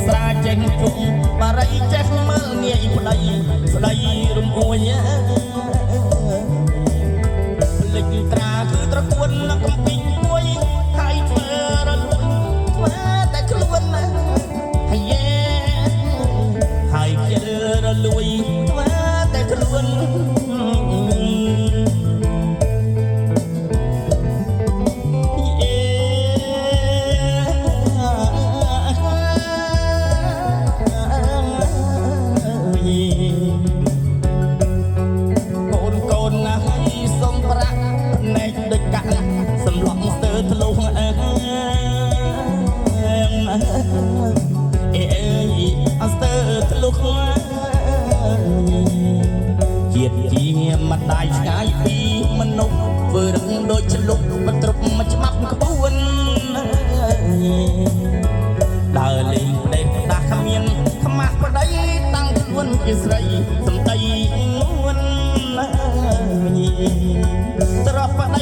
ស្រាចេះជុំបារីចេះមើលងាយប្តីស្ដីរំអួយភ្លេចត្រាគឺត្រកួនកំពីងមួយហើយធ្វើរលួយធ្វើតែខ្លួនហើយហើយជិលរលួយធ្វើតែខ្លួនជាតិជាម្ដាយឆ្ងាយពីមនុស្សធ្វើរឹងដូចឆ្លុកមិនទ្រពមិនច្បាប់ក្បួនដើរលេងផ្ដេកផ្ដាស់គ្មានខ្មាស់ប្ដីតាំងខ្លួនជាស្រីសំដីនួន